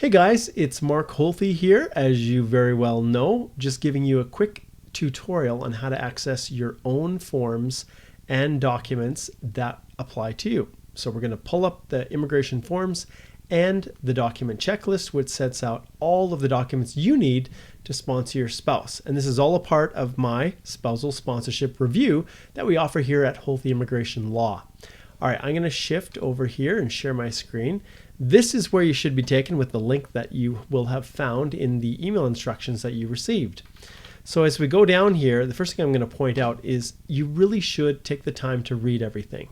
Hey guys, it's Mark Holthe here, as you very well know, just giving you a quick tutorial on how to access your own forms and documents that apply to you. So we're going to pull up the immigration forms and the document checklist, which sets out all of the documents you need to sponsor your spouse. And this is all a part of my spousal sponsorship review that we offer here at Holthe Immigration Law. All right, I'm going to shift over here and share my screen. This is where you should be taken with the link that you will have found in the email instructions that you received. So as we go down here, the first thing I'm going to point out is you really should take the time to read everything.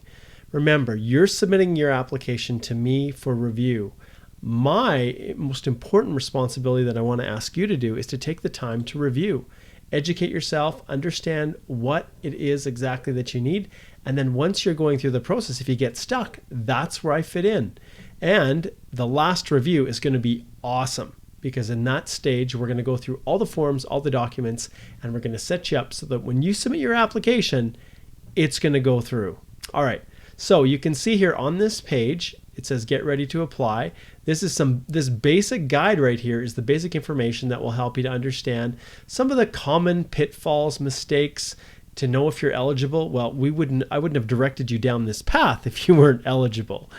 Remember, you're submitting your application to me for review. My most important responsibility that I want to ask you to do is to take the time to review. Educate yourself, understand what it is exactly that you need, and then once you're going through the process, if you get stuck, that's where I fit in. And the last review is going to be awesome because in that stage, we're going to go through all the forms, all the documents, and we're going to set you up so that when you submit your application, it's going to go through. All right, so you can see here on this page, it says get ready to apply. This basic guide right here is the basic information that will help you to understand some of the common pitfalls, mistakes, to know if you're eligible. Well, I wouldn't have directed you down this path if you weren't eligible.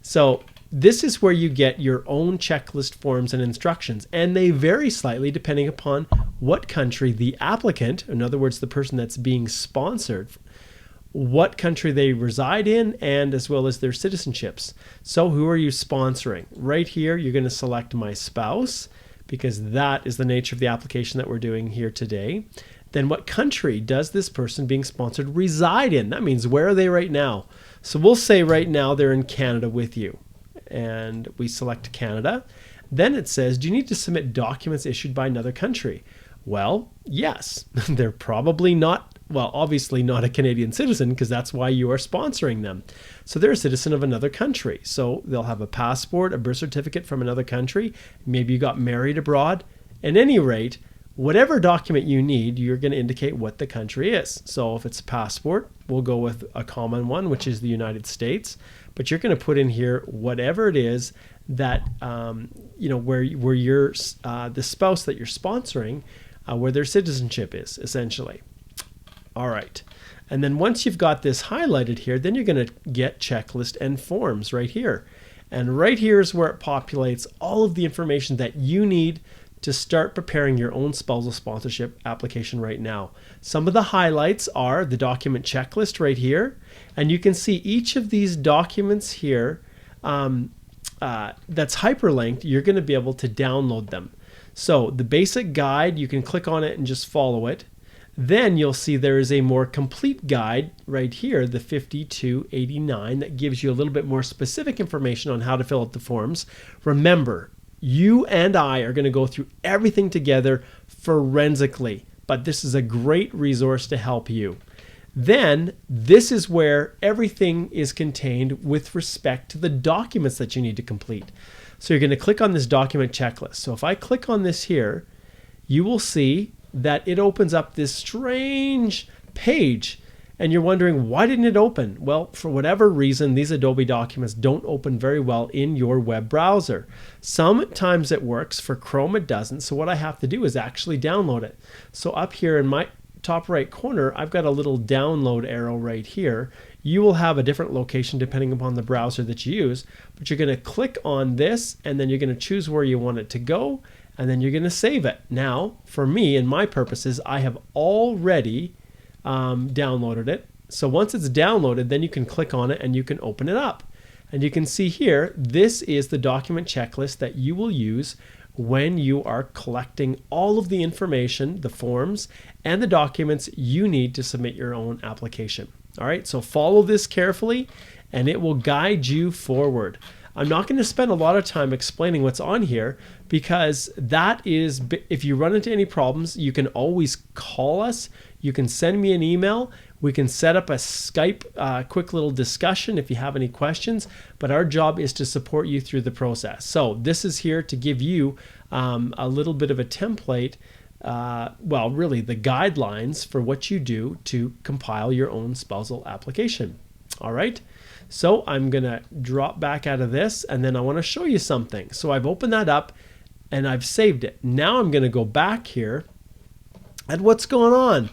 So this is where you get your own checklist forms and instructions, and they vary slightly depending upon what country the applicant, in other words, the person that's being sponsored, what country they reside in, and as well as their citizenships. So who are you sponsoring? Right here, you're going to select my spouse because that is the nature of the application that we're doing here today. Then what country does this person being sponsored reside in? That means where are they right now? So we'll say right now they're in Canada with you. And we select Canada. Then it says, do you need to submit documents issued by another country? Well, yes. They're probably not, well, obviously not a Canadian citizen because that's why you are sponsoring them. So they're a citizen of another country. So they'll have a passport, a birth certificate from another country. Maybe you got married abroad. At any rate, whatever document you need, you're going to indicate what the country is. So if it's a passport, we'll go with a common one, which is the United States. But you're going to put in here whatever it is that, where you're the spouse that you're sponsoring, where their citizenship is, essentially. All right. And then once you've got this highlighted here, then you're going to get checklist and forms right here. And right here is where it populates all of the information that you need to start preparing your own spousal sponsorship application right now. Some of the highlights are the document checklist right here, and you can see each of these documents here that's hyperlinked. You're going to be able to download them. So the basic guide, you can click on it and just follow it. Then you'll see there is a more complete guide right here, the 5289, that gives you a little bit more specific information on how to fill out the forms. Remember, you and I are going to go through everything together forensically, but this is a great resource to help you. Then this is where everything is contained with respect to the documents that you need to complete. So you're going to click on this document checklist. So if I click on this here, you will see that it opens up this strange page. And you're wondering, why didn't it open? Well, for whatever reason, these Adobe documents don't open very well in your web browser. Sometimes it works. For Chrome, it doesn't. So what I have to do is actually download it. So up here in my top right corner, I've got a little download arrow right here. You will have a different location depending upon the browser that you use. But you're going to click on this, and then you're going to choose where you want it to go, and then you're going to save it. Now, for me and my purposes, I have already downloaded it. So once it's downloaded, then you can click on it and you can open it up. And you can see here, this is the document checklist that you will use when you are collecting all of the information, the forms, and the documents you need to submit your own application. All right, so follow this carefully and it will guide you forward. I'm not going to spend a lot of time explaining what's on here because that is, if you run into any problems, you can always call us. You can send me an email. We can set up a Skype quick little discussion if you have any questions, but our job is to support you through the process. So this is here to give you a little bit of a template, well, really the guidelines for what you do to compile your own spousal application. All right. So I'm going to drop back out of this, and then I want to show you something. So I've opened that up and I've saved it. Now I'm going to go back here, and what's going on?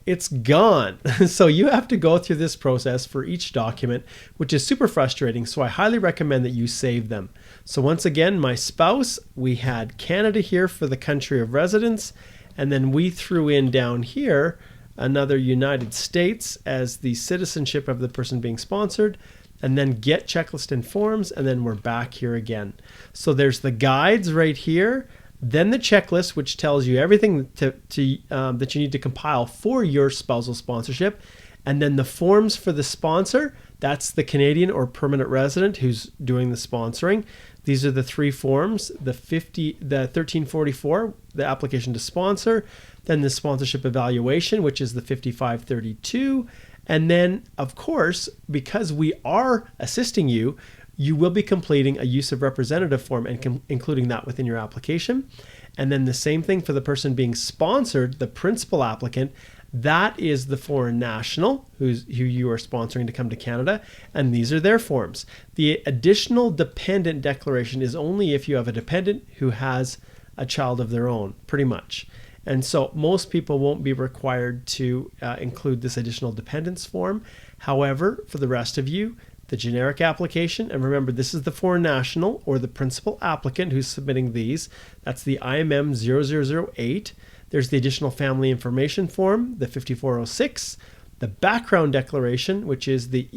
It's gone. So you have to go through this process for each document, which is super frustrating. So I highly recommend that you save them. So once again, my spouse, we had Canada here for the country of residence, and then we threw in down here another United States as the citizenship of the person being sponsored, and then get checklist and forms, and then we're back here again. So there's the guides right here, then the checklist, which tells you everything that you need to compile for your spousal sponsorship, and then the forms for the sponsor. That's the Canadian or permanent resident who's doing the sponsoring. These are the 3 forms: the 1344, the application to sponsor, then the sponsorship evaluation, which is the 5532, and then, of course, because we are assisting you, you will be completing a use of representative form and including that within your application. And then the same thing for the person being sponsored, the principal applicant. That is the foreign national who you are sponsoring to come to Canada, and these are their forms. The additional dependent declaration is only if you have a dependent who has a child of their own, pretty much. And so most people won't be required to include this additional dependence form. However, for the rest of you, the generic application, and remember, this is the foreign national or the principal applicant who's submitting these. That's the IMM 0008. There's the additional family information form, the 5406, the background declaration, which is the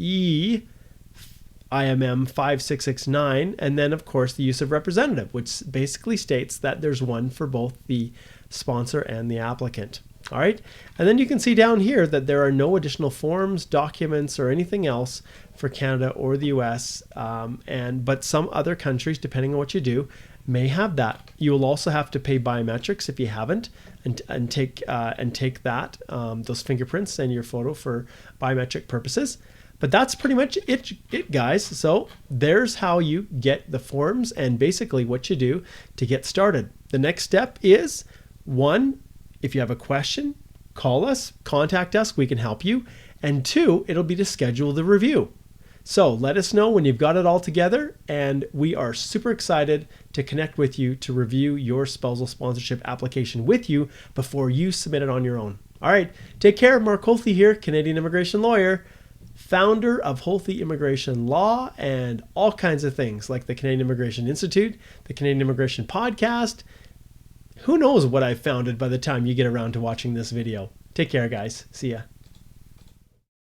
IMM 5669, and then, of course, the use of representative, which basically states that there's one for both the sponsor and the applicant. All right, and then you can see down here that there are no additional forms, documents, or anything else for Canada or the US, but some other countries, depending on what you do, may have that. You will also have to pay biometrics if you haven't, and take that those fingerprints and your photo for biometric purposes. But that's pretty much it, guys. So there's how you get the forms and basically what you do to get started. The next step is, 1, if you have a question, call us, contact us, we can help you. And 2, it'll be to schedule the review. So let us know when you've got it all together, and we are super excited to connect with you to review your spousal sponsorship application with you before you submit it on your own. All right, take care. Mark Holthe here, Canadian immigration lawyer, founder of Holthe Immigration Law and all kinds of things like the Canadian Immigration Institute, the Canadian Immigration Podcast. Who knows what I've founded by the time you get around to watching this video. Take care, guys. See ya.